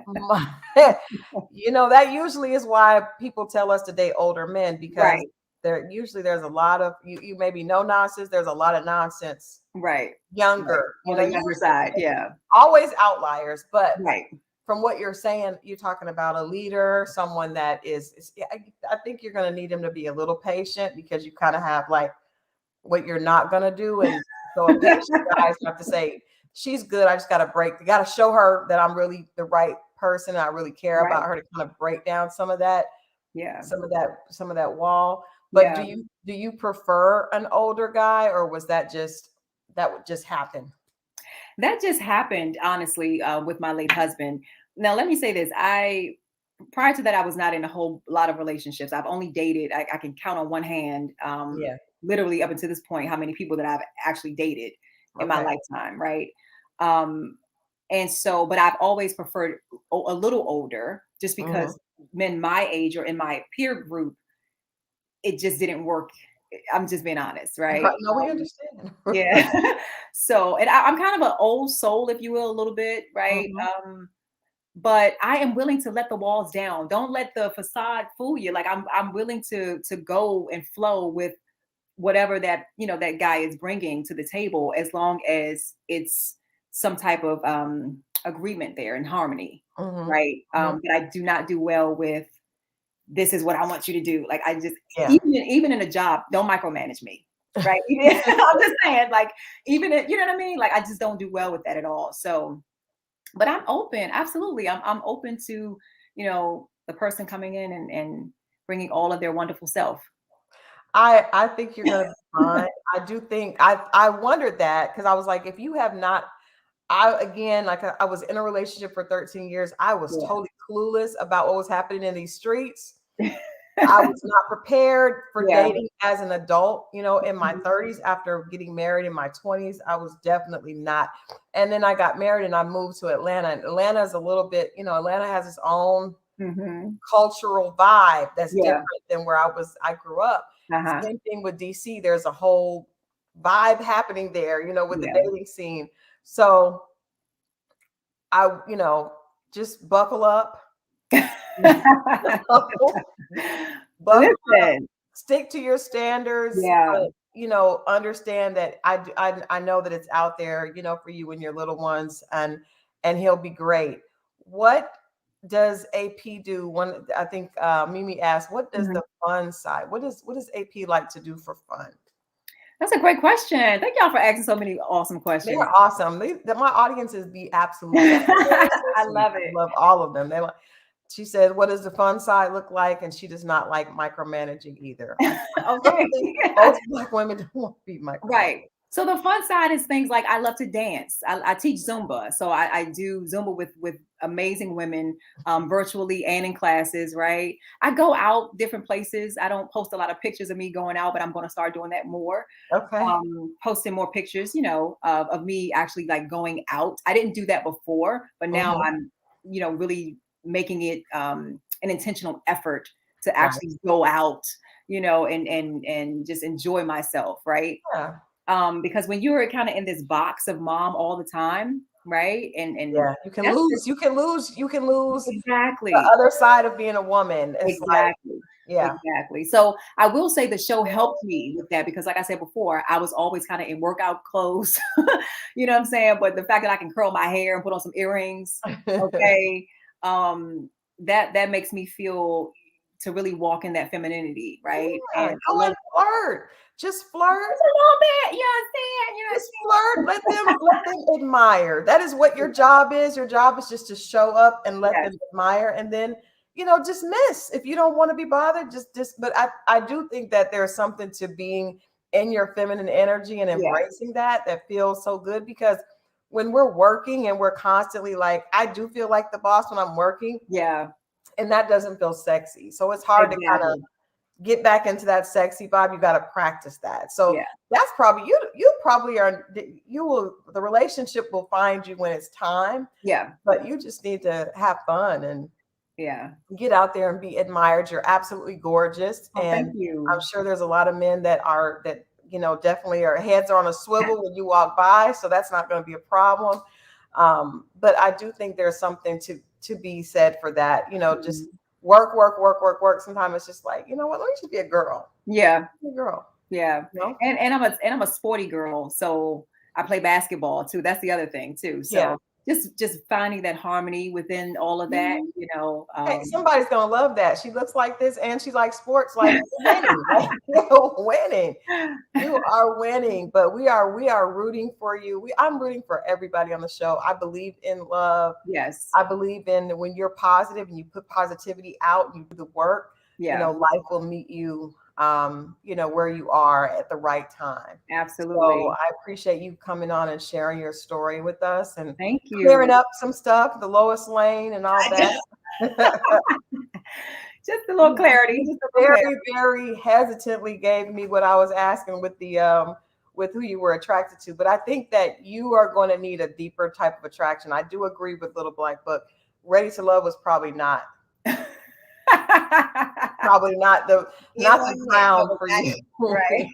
My- that usually is why people tell us to date older men because Right, there's a lot of you maybe no nonsense. There's a lot of nonsense right, right. younger. On the younger side, yeah, Always outliers, but right, from what you're saying, you're talking about a leader, someone that yeah, I think you're going to need him to be a little patient because you kind of have like what you're not going to do. And so a patient guy is have to say, she's good. I just got to break. You got to show her that I'm really the right person. I really care about right, her to kind of break down some of that, yeah, some of that wall. But yeah. do you prefer an older guy or was that would just happen? That just happened, honestly, with my late husband. Now, let me say this: prior to that, I was not in a whole lot of relationships. I've only dated. I can count on one hand, Yeah. literally up until this point, how many people that I've actually dated in my Okay. lifetime, right? Um, and so, but I've always preferred a little older, just Hmm. because men my age or in my peer group, it just didn't work. I'm just being honest, right? Right. No, we understand. Yeah. So, and I'm kind of an old soul, if you will, a little bit, right? Hmm. But I am willing to let the walls down. Don't let the facade fool you. Like I'm willing to go and flow with whatever that that guy is bringing to the table, as long as it's some type of agreement there and harmony, Hmm. right? Hmm. But I do not do well with this is what I want you to do. Like I just Yeah. even in a job, don't micromanage me. Right. I'm just saying, like, you know what I mean? Like I just don't do well with that at all. So, but I'm open. Absolutely. I'm open to, the person coming in and bringing all of their wonderful self. I think you're gonna be fine. I do think I wondered that because I was like, if you have not, I again like I was in a relationship for 13 years. I was Yeah. totally clueless about what was happening in these streets. I was not prepared for Yeah. dating as an adult, in my Mhm. 30s after getting married in my 20s. I was definitely not. And then I got married and I moved to Atlanta. And Atlanta is a little bit, Atlanta has its own Mhm. cultural vibe that's different Yeah. than where I grew up. Uh-huh. Same thing with DC. There's a whole vibe happening there, with the Yeah. dating scene. So just buckle up, buckle up, Listen. stick to your standards, Yeah. but understand that I know that it's out there, for you and your little ones, and he'll be great. What does AP do? One, I think Mimi asked, what does Mhm. the fun side? What does AP like to do for fun? That's a great question. Thank y'all for asking so many awesome They questions. are awesome. My audience is the absolute best. They're so I sweet. love I it. love all of them. She said, "What does the fun side look like?" And she does not like micromanaging either. I Okay. think most Black women don't want to be Right. micromanaged. So the fun side is things like I love to dance. I teach Zumba, so I do Zumba with amazing women, virtually and in classes. Right. I go out different places. I don't post a lot of pictures of me going out, but I'm going to start doing that more. Okay. Posting more pictures, of me actually like going out. I didn't do that before, but now Hmm. I'm, really making it an intentional effort to Right. actually go out, and just enjoy myself, right? Yeah. Because when you're kind of in this box of mom all the time, right? And Yeah. You can that's lose. You can lose. You can lose the exactly. other side of being a woman. It's like, Exactly. yeah. Exactly. So I will say the show helped me with that because, like I said before, I was always kind of in workout clothes. You know what I'm saying? But the fact that I can curl my hair and put on some earrings, okay, that makes me feel to really walk in that femininity, right? Yeah. And I Go love and flirt. Just flirt. just a little bit. You know what I'm saying? You know what Just flirt. Let them admire. That is what your job is. Your job is just to show up and I'm let saying? them admire, and then dismiss if you don't want to be bothered. Just. But I do think that there's something to being in your feminine energy and Yes. embracing that feels so good because when we're working and we're constantly like, I do feel like the boss when I'm working, Yeah. and that doesn't feel sexy. So it's hard to kind of Exactly. get back into that sexy vibe. You got to practice that. So Yeah. that's probably you probably are you will the relationship will find you when it's time, Yeah. but you just need to have fun and Yeah. get out there and be admired. You're absolutely gorgeous, Oh, thank and I'm you. sure there's a lot of men that definitely are heads are on a swivel when you walk by, so that's not going to be a problem. But I do think there's something to be said for that. Just Mhm. work, work, work, work, work. Sometimes it's just like, you know what? Let me just be a girl. Yeah. Be a girl. Yeah. You know? And I'm a sporty girl, so I play basketball too. That's the other thing too. Yeah. So just finding that harmony within all of that, Mhm. you know. Hey, somebody's gonna love that. She looks like this and she likes sports. Like you're winning. Like you're winning. You are winning, but we are rooting for you. I'm rooting for everybody on the show. I believe in love. Yes. I believe in when you're positive and you put positivity out, you do the work, Yeah, life will meet you where you are at the right time. So absolutely. I appreciate you coming on and sharing your story with us and Thank clearing you. up some stuff, the Lois Lane and all I that. just just a little clarity, You just a little very, clarity. very hesitantly gave me what I was asking with who you were attracted to. But I think that you are going to need a deeper type of attraction. I do agree with Little Black Book. Ready to Love was probably It not the wasn't it, ground but for that's you. right.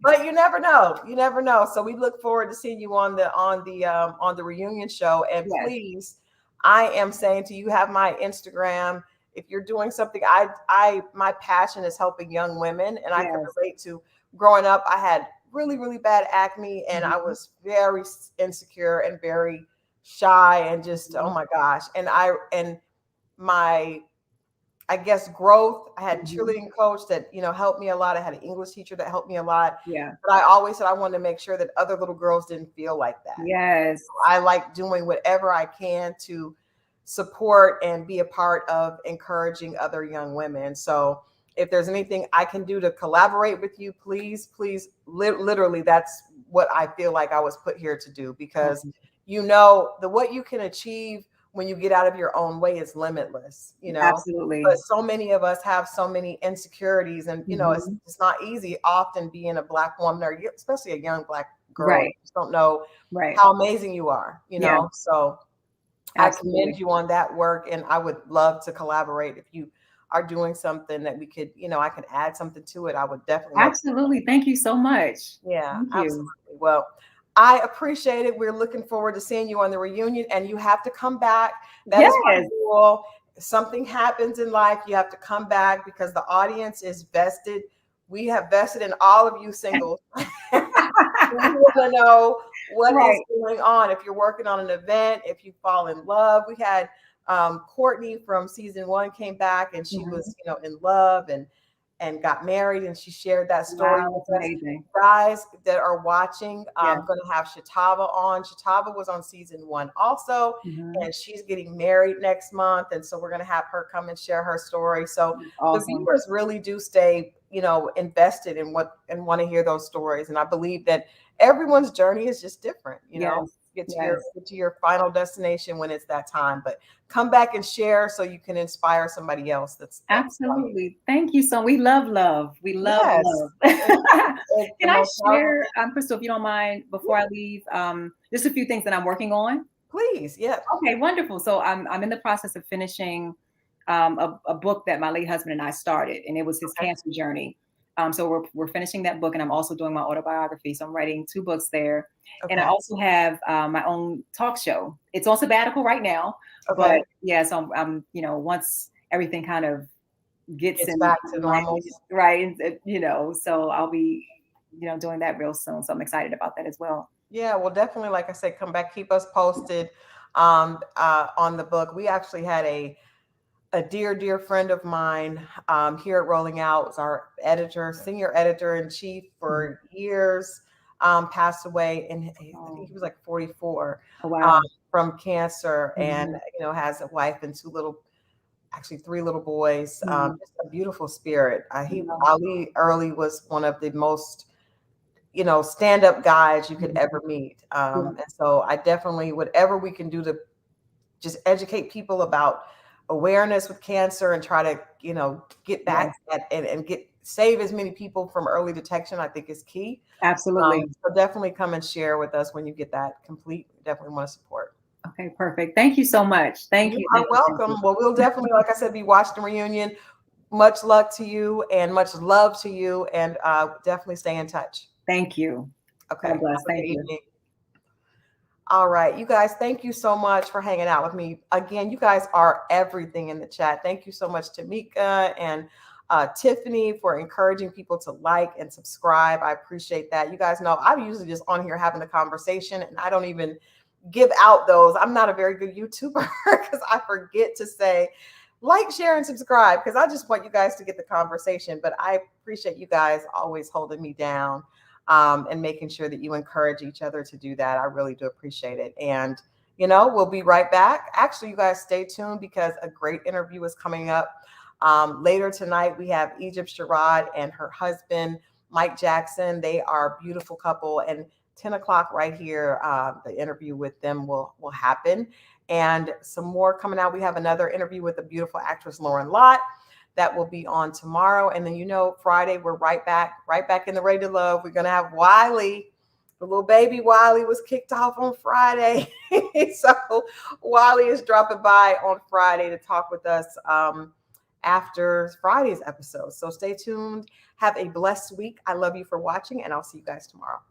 But you never know. You never know. So we look forward to seeing you on the reunion show. And Yes, please, I am saying to you, have my Instagram. If you're doing something, I my passion is helping young women, and I can yes. relate to growing up. I had really, really bad acne, and I Mhm, was very insecure and very shy, and just oh mhm, my gosh. And my I guess growth. I had a mhm. cheerleading coach that helped me a lot. I had an English teacher that helped me a lot. Yeah. But I always said I wanted to make sure that other little girls didn't feel like that. Yes. I like doing whatever I can to support and be a part of encouraging other young women. So if there's anything I can do to collaborate with you, please, please, literally, that's what I feel like I was put here to do because Okay. the what you can achieve when you get out of your own way is limitless. But Absolutely. so many of us have so many insecurities, and Mhm. it's not easy often being a Black woman or especially a young Black girl. You Right, just don't know right. how amazing you are, Yeah, So I commend absolutely. you on that work, and I would love to collaborate if you are doing something that we could, I can add something to it. I would definitely love to. Absolutely. Thank you so much. Yeah, Thank you. absolutely. Well, I appreciate it. We're looking forward to seeing you on the reunion, and you have to come back. That is my Yes. rule. If something happens in life, you have to come back because the audience is vested. We have vested in all of you singles. We want to know what is Right. going on. If you're working on an event, if you fall in love. We had Courtney from season one came back, and she Mhm. was, in love and got married, and she shared that story Wow, with that's us. amazing. Guys that are watching, Yeah. I'm going to have Shatava on. Shatava was on season one also, Mhm. and she's getting married next month, and so we're going to have her come and share her story. So the Awesome. viewers really do stay, invested in what and want to hear those stories, and I believe that everyone's journey is just different. Yes. Yes. Get to your final destination when it's that time. But come back and share so you can inspire somebody else. That's why. Absolutely. Thank you so We love love. We love Yes, love. it's the Can I most powerful share, thing. Crystal, if you don't mind, Yeah, before I leave, just a few things that I'm working on? please, yeah. Okay, wonderful. So I'm in the process of finishing a book that my late husband and I started, and it was his Okay, cancer journey. So we're finishing that book, and I'm also doing my autobiography. So I'm writing two books there, and I okay, also have my own talk show. It's on sabbatical right now, but okay. yeah. So I'm once everything kind of gets It's in back to line, normal. right? So I'll be doing that real soon. So I'm excited about that as well. Yeah, well, definitely, like I said, come back, keep us posted on the book. We actually had a dear, dear friend of mine here at Rolling Out, was our editor, senior editor in chief Mhm. for years, passed away, and I think Oh, he was like 44 oh um, wow. from cancer, and Mhm. has a wife and actually three little boys. Mhm. Just a beautiful spirit. Wow. Ali Early was one of the most stand up guys you could Mhm. ever meet. Yeah. And so I definitely, whatever we can do to just educate people about awareness with cancer and try to, get back Yes. and save as many people from early detection, I think is key. Absolutely. So definitely come and share with us when you get that complete. Definitely want to support. Okay, perfect. Thank you so much. Thank You you. are Thank you. Thank welcome. you. Well, we'll definitely, like I said, be watching the reunion. Much luck to you and much love to you, and definitely stay in touch. Thank you. Okay. God Have bless. a good Thank you. evening. All right, you guys, thank you so much for hanging out with me. Again, you guys are everything in the chat. Thank you so much, Tamika and Tiffany, for encouraging people to like and subscribe. I appreciate that. You guys know I'm usually just on here having a conversation and I don't even give out those. I'm not a very good YouTuber because I forget to say like, share, and subscribe because I just want you guys to get the conversation. But I appreciate you guys always holding me down and making sure that you encourage each other to do that. I really do appreciate it. And, we'll be right back. Actually, you guys stay tuned because a great interview is coming up. Later tonight, we have Egypt Sherrod and her husband, Mike Jackson. They are a beautiful couple. And 10 o'clock right here, the interview with them will happen. And some more coming out. We have another interview with the beautiful actress Lauren Lott that will be on tomorrow. And then, Friday, we're right back in the Ready to Love. We're going to have Wiley. The little baby Wiley was kicked off on Friday. So Wiley is dropping by on Friday to talk with us after Friday's episode. So stay tuned. Have a blessed week. I love you for watching, and I'll see you guys tomorrow.